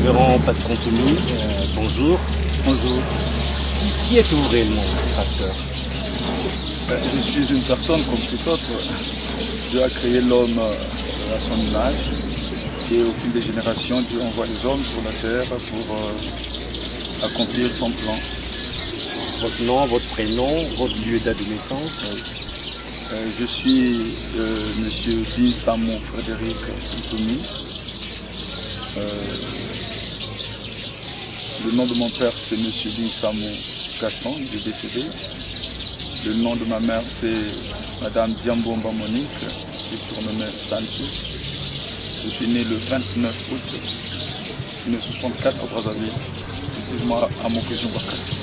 révérend Pasteur Anthony, bonjour. Bonjour. Qui êtes-vous réellement, pasteur? Je suis une personne comme tout autre. Dieu a créé l'homme à son image et au fil des générations, Dieu envoie les hommes sur la terre pour accomplir son plan. Votre nom, votre prénom, votre lieu de naissance? Je suis Monsieur Din Samo Frédéric Anthony. Le nom de mon père c'est Monsieur Din Samo Gaston, il est décédé. Le nom de ma mère c'est Madame Diambomba Monique, qui est surnommée Santos. Je suis né le 29 août 1964 à Brazzaville, précisément à Mokojon Bakati.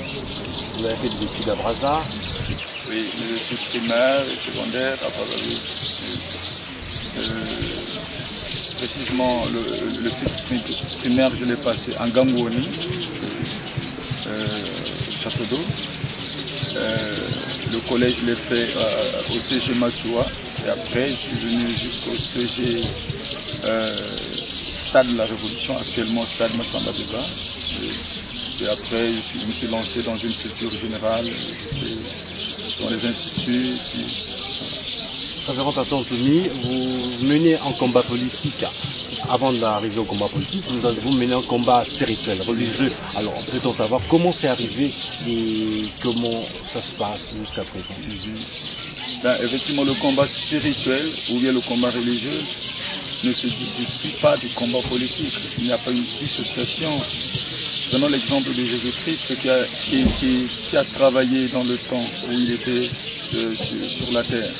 Vous avez fait des études à Brazza? Oui, les études primaires et secondaires à Brazzaville. Précisément, le cycle primaire, je l'ai passé en Gangouoni, Château d'eau. Le collège, je l'ai fait au CG Matua. Et après, je suis venu jusqu'au CG Stade de la Révolution, actuellement Stade Massamba Débat. Et après, je me suis lancé dans une culture générale, dans les instituts. Révérend Pasteur Anthony, vous menez un combat politique. Avant d'arriver au combat politique, vous menez un combat spirituel, religieux. Alors, peut-on savoir comment c'est arrivé et comment ça se passe jusqu'à présent? Effectivement, le combat spirituel ou bien le combat religieux ne se dissocie pas du combat politique. Il n'y a pas une dissociation. Prenons l'exemple de Jésus-Christ qui a travaillé dans le temps où il était sur la terre.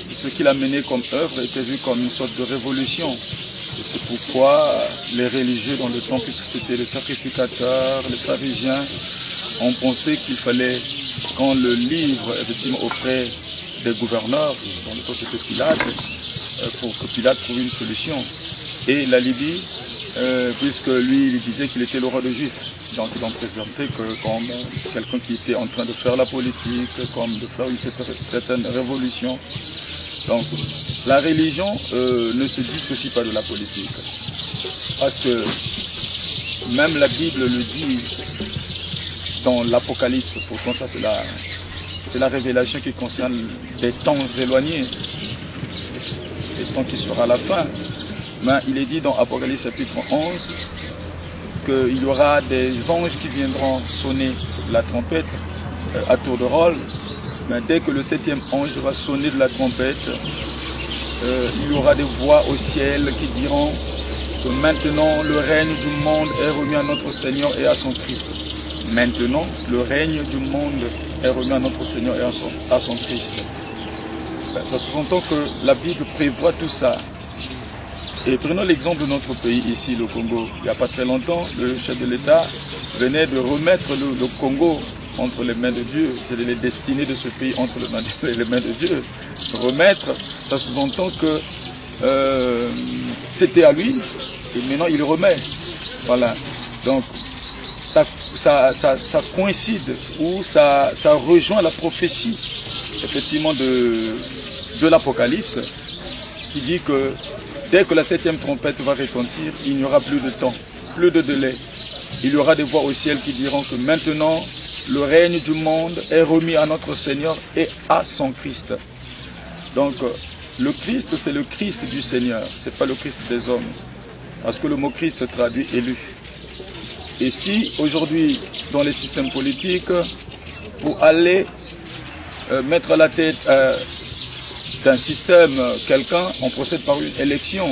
Ce qu'il a mené comme œuvre était vu comme une sorte de révolution. Et c'est pourquoi les religieux dans le temps, puisque c'était les sacrificateurs, les pharisiens, ont pensé qu'il fallait qu'on le livre effectivement auprès des gouverneurs, dans le temps c'était Pilate, pour que Pilate trouve une solution. Et la Libye, puisque lui il disait qu'il était le roi des Juifs, donc ils l'ont présenté comme quelqu'un qui était en train de faire la politique, comme de faire une certaine révolution. Donc la religion ne se dissocie pas de la politique, parce que même la Bible le dit dans l'Apocalypse. Pourtant ça c'est la révélation qui concerne des temps éloignés, des temps qui sera à la fin. Mais il est dit dans Apocalypse chapitre 11 qu'il y aura des anges qui viendront sonner la trompette à tour de rôle. Mais dès que le 7e ange va sonner de la trompette, il y aura des voix au ciel qui diront que maintenant le règne du monde est remis à notre Seigneur et à son Christ. Maintenant, le règne du monde est remis à notre Seigneur et à son Christ. Ça sous-entend que la Bible prévoit tout ça. Et prenons l'exemple de notre pays ici, le Congo. Il n'y a pas très longtemps, le chef de l'État venait de remettre le Congo entre les mains de Dieu. C'est les destinées de ce pays entre les mains de Dieu. Remettre, ça sous-entend que c'était à lui et maintenant il remet. Voilà. Donc ça coïncide ou ça rejoint la prophétie effectivement de l'Apocalypse qui dit que dès que la 7e trompette va retentir, il n'y aura plus de temps, plus de délai. Il y aura des voix au ciel qui diront que maintenant le règne du monde est remis à notre Seigneur et à son Christ. Donc le Christ c'est le Christ du Seigneur, c'est pas le Christ des hommes. Parce que le mot Christ traduit élu. Et si aujourd'hui dans les systèmes politiques, pour aller mettre à la tête d'un système quelqu'un, on procède par une élection.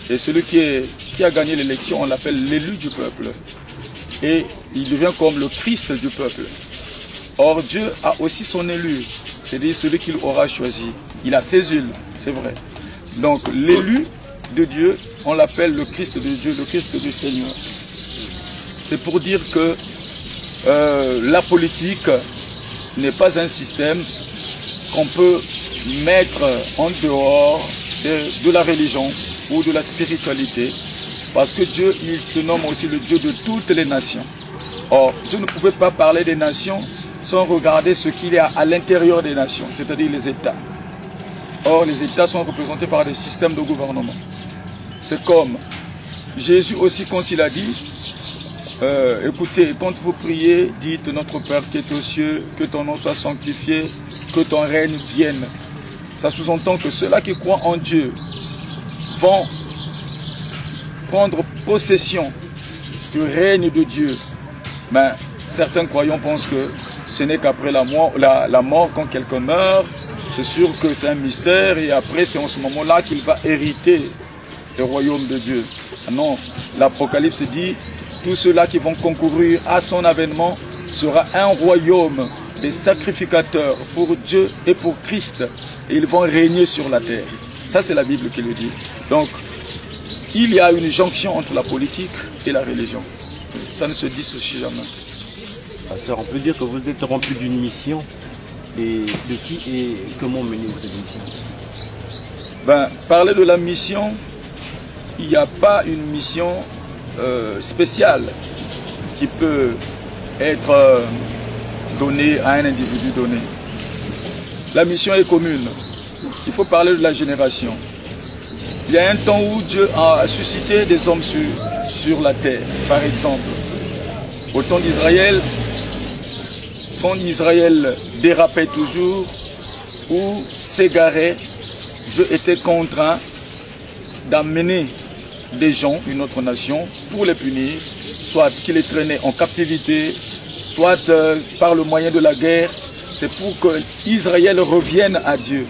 Et celui qui a gagné l'élection, on l'appelle l'élu du peuple. Et il devient comme le Christ du peuple. Or Dieu a aussi son élu, c'est-à-dire celui qu'il aura choisi. Il a ses huiles, c'est vrai. Donc l'élu de Dieu, on l'appelle le Christ de Dieu, le Christ du Seigneur. C'est pour dire que la politique n'est pas un système qu'on peut mettre en dehors de la religion ou de la spiritualité, parce que Dieu, il se nomme aussi le Dieu de toutes les nations. Or, Dieu ne pouvait pas parler des nations sans regarder ce qu'il y a à l'intérieur des nations, c'est-à-dire les États. Or, les États sont représentés par des systèmes de gouvernement. C'est comme Jésus aussi, quand il a dit, écoutez, quand vous priez, dites notre Père qui est aux cieux, que ton nom soit sanctifié, que ton règne vienne. Ça sous-entend que ceux-là qui croient en Dieu vont prendre possession du règne de Dieu. Mais certains croyants pensent que ce n'est qu'après la mort, quand quelqu'un meurt, c'est sûr que c'est un mystère et après c'est en ce moment-là qu'il va hériter le royaume de Dieu. Non, l'Apocalypse dit, tous ceux-là qui vont concourir à son avènement sera un royaume des sacrificateurs pour Dieu et pour Christ. Et ils vont régner sur la terre. Ça c'est la Bible qui le dit. Donc, il y a une jonction entre la politique et la religion. Ça ne se dissocie jamais. Pasteur, on peut dire que vous êtes rempli d'une mission. Et de qui et comment menez-vous cette mission? Parler de la mission, il n'y a pas une mission spéciale qui peut être donnée à un individu donné. La mission est commune. Il faut parler de la génération. Il y a un temps où Dieu a suscité des hommes sur la terre. Par exemple, au temps d'Israël, quand Israël dérapait toujours ou s'égarait, Dieu était contraint d'amener des gens, une autre nation, pour les punir, soit qu'il les traînait en captivité, soit par le moyen de la guerre. C'est pour que Israël revienne à Dieu.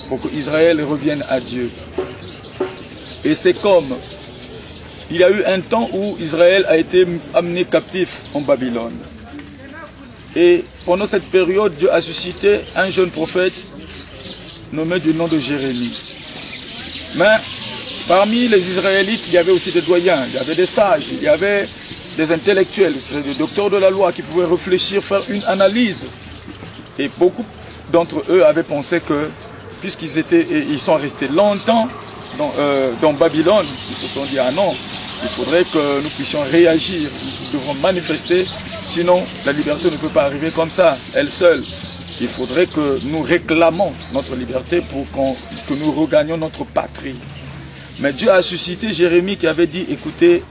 Pour que Israël revienne à Dieu. Et c'est comme, il y a eu un temps où Israël a été amené captif en Babylone. Et pendant cette période, Dieu a suscité un jeune prophète nommé du nom de Jérémie. Mais parmi les Israélites, il y avait aussi des doyens, il y avait des sages, il y avait des intellectuels, des docteurs de la loi qui pouvaient réfléchir, faire une analyse. Et beaucoup d'entre eux avaient pensé que, ils sont restés longtemps dans Babylone, ils se sont dit, ah non, il faudrait que nous puissions réagir, nous devrons manifester, sinon la liberté ne peut pas arriver comme ça, elle seule. Il faudrait que nous réclamions notre liberté pour que nous regagnions notre patrie. Mais Dieu a suscité Jérémie qui avait dit, écoutez,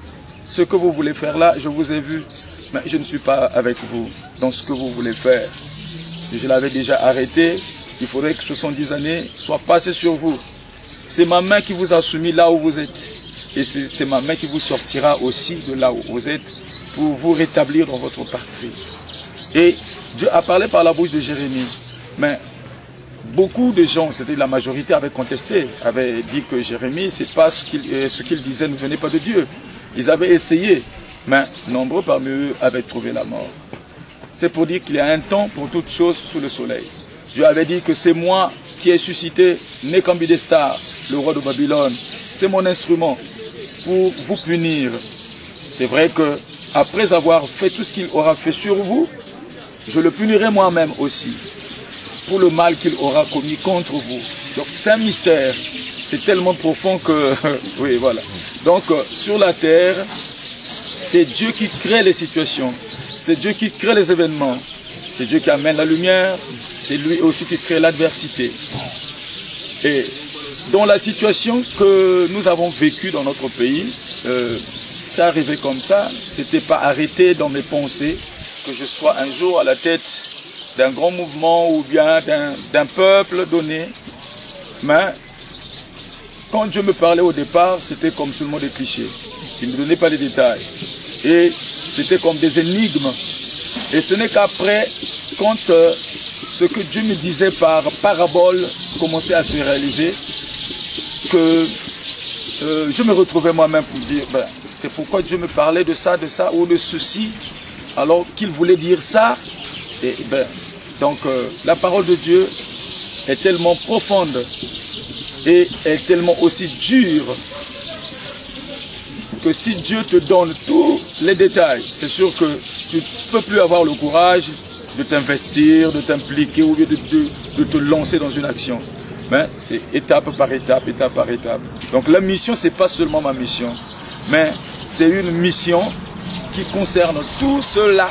ce que vous voulez faire là, je vous ai vu, mais je ne suis pas avec vous dans ce que vous voulez faire. Je l'avais déjà arrêté, il faudrait que 70 années soient passées sur vous. C'est ma main qui vous a soumis là où vous êtes. Et c'est ma main qui vous sortira aussi de là où vous êtes pour vous rétablir dans votre patrie. Et Dieu a parlé par la bouche de Jérémie. Mais beaucoup de gens, c'était la majorité, avaient contesté, avaient dit que Jérémie, c'est pas ce qu'il disait ne venait pas de Dieu. Ils avaient essayé, mais nombreux parmi eux avaient trouvé la mort. C'est pour dire qu'il y a un temps pour toutes choses sous le soleil. Dieu avait dit que c'est moi qui ai suscité Nécambidestar, le roi de Babylone. C'est mon instrument pour vous punir. C'est vrai que après avoir fait tout ce qu'il aura fait sur vous, je le punirai moi-même aussi pour le mal qu'il aura commis contre vous. Donc c'est un mystère. C'est tellement profond que... oui, voilà. Donc sur la terre, c'est Dieu qui crée les situations. C'est Dieu qui crée les événements. C'est Dieu qui amène la lumière. C'est lui aussi qui crée l'adversité. Et dans la situation que nous avons vécue dans notre pays, c'est arrivé comme ça. C'était pas arrêté dans mes pensées que je sois un jour à la tête d'un grand mouvement ou bien d'un peuple donné. Mais quand Dieu me parlait au départ, c'était comme tout le monde est cliché. Il ne me donnait pas les détails. Et c'était comme des énigmes. Et ce n'est qu'après, quand ce que Dieu me disait par parabole commençait à se réaliser, que je me retrouvais moi-même pour dire, c'est pourquoi Dieu me parlait de ça ou de ceci, alors qu'il voulait dire ça. Et donc la parole de Dieu est tellement profonde et est tellement aussi dure que si Dieu te donne tous les détails, c'est sûr que tu ne peux plus avoir le courage de t'investir, de t'impliquer ou de te lancer dans une action. Mais c'est étape par étape, étape par étape. Donc la mission, ce n'est pas seulement ma mission, mais c'est une mission qui concerne tous ceux-là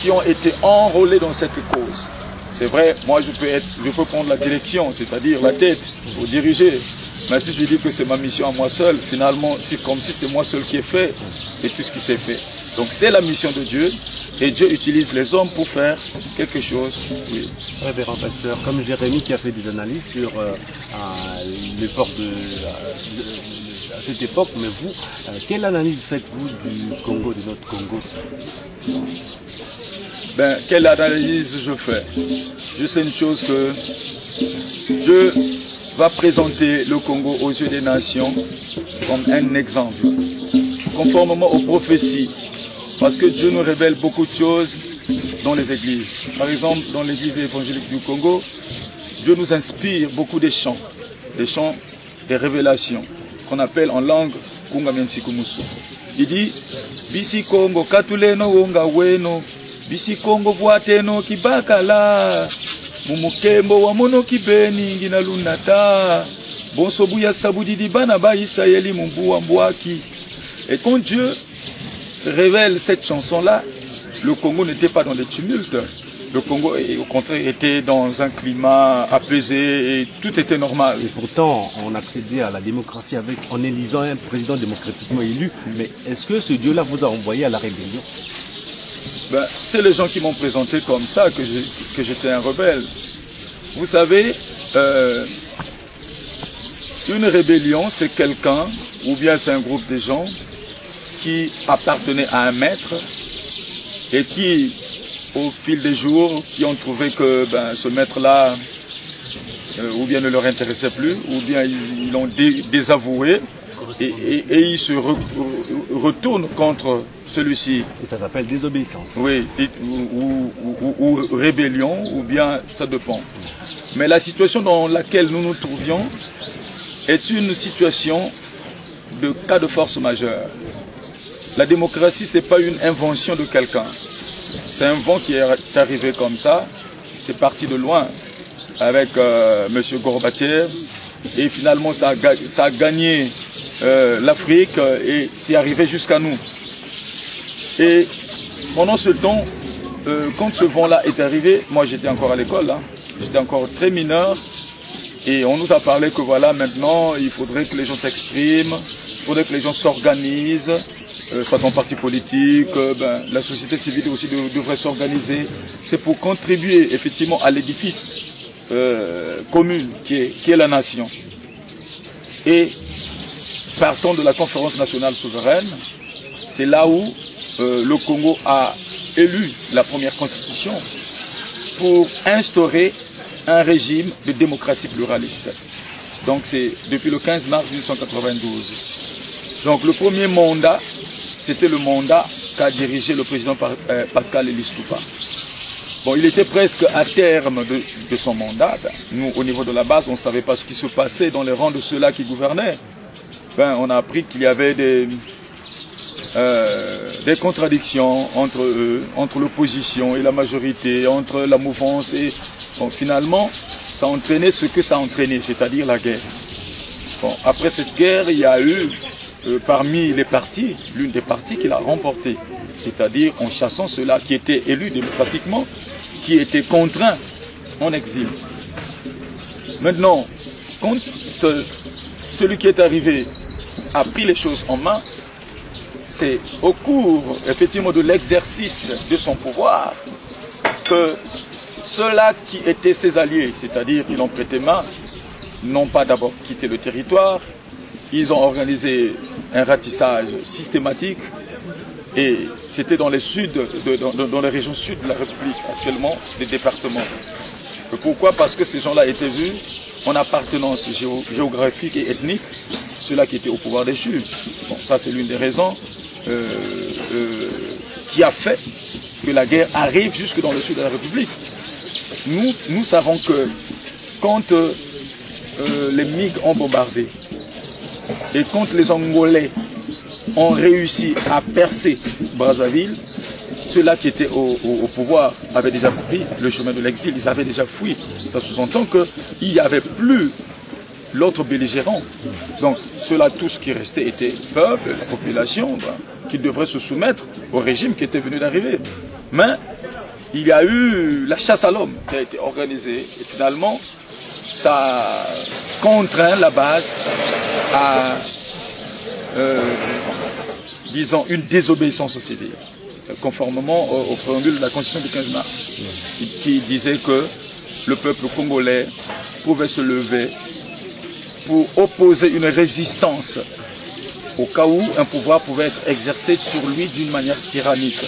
qui ont été enrôlés dans cette cause. C'est vrai, moi je peux prendre la direction, c'est-à-dire la tête, pour diriger. Mais si je dis que c'est ma mission à moi seul, finalement, c'est comme si c'est moi seul qui ai fait et tout ce qui s'est fait. Donc c'est la mission de Dieu et Dieu utilise les hommes pour faire quelque chose. Oui. Révérend pasteur, comme Jérémie qui a fait des analyses sur l'effort à cette époque, mais vous, quelle analyse faites-vous du Congo, de notre Congo? Ben, quelle analyse je fais? Je sais une chose que Dieu va présenter le Congo aux yeux des nations comme un exemple, conformément aux prophéties, parce que Dieu nous révèle beaucoup de choses dans les églises. Par exemple, dans l'église évangélique du Congo, Dieu nous inspire beaucoup des chants, des révélations, qu'on appelle en langue Kungamensikumusu. Il dit, Bisi Congo, Katuleno Wonga Weno, Bisi Congo Voateno Kibakala, Mumukembo wa mono kibeni ngina lunata, Bonsobuya Sabudidi Banaba Isaïeli Mumbu Ambouaki. Et quand Dieu révèle cette chanson-là, le Congo n'était pas dans des tumultes. Le Congo, au contraire, était dans un climat apaisé et tout était normal. Et pourtant, on accédait à la démocratie en élisant un président démocratiquement élu. Mais est-ce que ce Dieu-là vous a envoyé à la rébellion? Ben, c'est les gens qui m'ont présenté comme ça que j'étais un rebelle. Vous savez, une rébellion, c'est quelqu'un, ou bien c'est un groupe de gens qui appartenaient à un maître et qui, au fil des jours, qui ont trouvé que ce maître-là, ou bien ne leur intéressait plus, ou bien ils l'ont désavoué, et ils se retournent contre celui-ci. Et ça s'appelle désobéissance. Oui, ou rébellion, ou bien ça dépend. Mais la situation dans laquelle nous nous trouvions est une situation de cas de force majeure. La démocratie, ce n'est pas une invention de quelqu'un. C'est un vent qui est arrivé comme ça. C'est parti de loin avec M. Gorbatchev. Et finalement, ça a gagné l'Afrique et c'est arrivé jusqu'à nous. Et pendant ce temps, quand ce vent-là est arrivé, moi j'étais encore à l'école, hein, j'étais encore très mineur. Et on nous a parlé que voilà, maintenant, il faudrait que les gens s'expriment, il faudrait que les gens s'organisent, soit en parti politique, la société civile aussi devrait s'organiser. C'est pour contribuer effectivement à l'édifice commun qui est la nation. Et partant de la conférence nationale souveraine, c'est là où le Congo a élu la première constitution pour instaurer un régime de démocratie pluraliste. Donc c'est depuis le 15 mars 1892. Donc le premier mandat, c'était le mandat qu'a dirigé le président Pascal Elis-Toupa. Bon, il était presque à terme de son mandat. Nous, au niveau de la base, on ne savait pas ce qui se passait dans les rangs de ceux-là qui gouvernaient. On a appris qu'il y avait des contradictions entre eux, entre l'opposition et la majorité, entre la mouvance et... Bon, finalement, ça a entraîné ce que ça a entraîné, c'est-à-dire la guerre. Bon, après cette guerre, il y a eu, parmi les partis, l'une des partis qui l'a remportée, c'est-à-dire en chassant ceux-là qui étaient élus démocratiquement, qui étaient contraints en exil. Maintenant, quand celui qui est arrivé a pris les choses en main, c'est au cours, effectivement, de l'exercice de son pouvoir que ceux-là qui étaient ses alliés, c'est-à-dire qui l'ont prêté main, n'ont pas d'abord quitté le territoire, ils ont organisé un ratissage systématique et c'était dans les régions sud de la République actuellement, des départements. Et pourquoi? Parce que ces gens-là étaient vus en appartenance géographique et ethnique, ceux-là qui étaient au pouvoir déchu. Bon, ça c'est l'une des raisons qui a fait que la guerre arrive jusque dans le sud de la République. Nous savons que quand les MiG ont bombardé et quand les Angolais ont réussi à percer Brazzaville, ceux-là qui étaient au pouvoir avaient déjà pris le chemin de l'exil, ils avaient déjà fui. Ça sous-entend qu'il n'y avait plus l'autre belligérant. Donc ceux-là, tous qui restaient étaient peuple, la population, qui devrait se soumettre au régime qui était venu d'arriver. Mais il y a eu la chasse à l'homme qui a été organisée et finalement ça contraint la base à, disons, une désobéissance au civil, conformément au préambule de la Constitution du 15 mars, qui disait que le peuple congolais pouvait se lever pour opposer une résistance au cas où un pouvoir pouvait être exercé sur lui d'une manière tyrannique.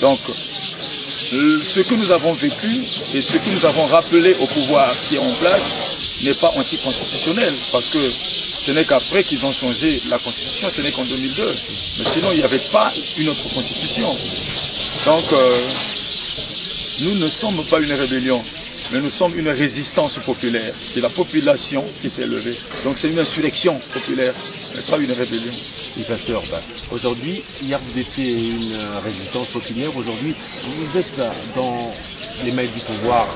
Donc, ce que nous avons vécu et ce que nous avons rappelé au pouvoir qui est en place n'est pas anticonstitutionnel, parce que ce n'est qu'après qu'ils ont changé la constitution, ce n'est qu'en 2002. Mais sinon, il n'y avait pas une autre constitution. Donc, nous ne sommes pas une rébellion, mais nous sommes une résistance populaire. C'est la population qui s'est levée. Donc c'est une insurrection populaire, mais pas une rébellion. Oui, pasteur, aujourd'hui, hier vous étiez une résistance populaire, aujourd'hui vous êtes dans les mains du pouvoir.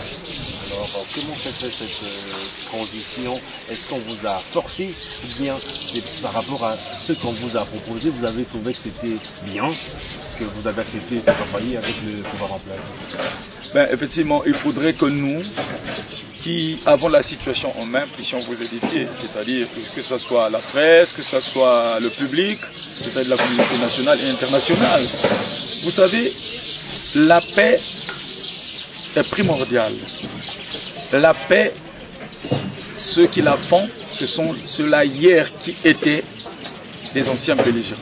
Alors comment s'est fait cette transition? Est-ce qu'on vous a forcé ou bien par rapport à ce qu'on vous a proposé, vous avez trouvé que c'était bien, que vous avez accepté de travailler avec le pouvoir en place? Effectivement, il faudrait que nous, qui avons la situation en main, puissions vous édifier, c'est-à-dire que ce soit la presse, que ce soit le public, c'est-à-dire la communauté nationale et internationale. Vous savez, la paix est primordiale. La paix, ceux qui la font, ce sont ceux-là hier qui étaient des anciens belligérants.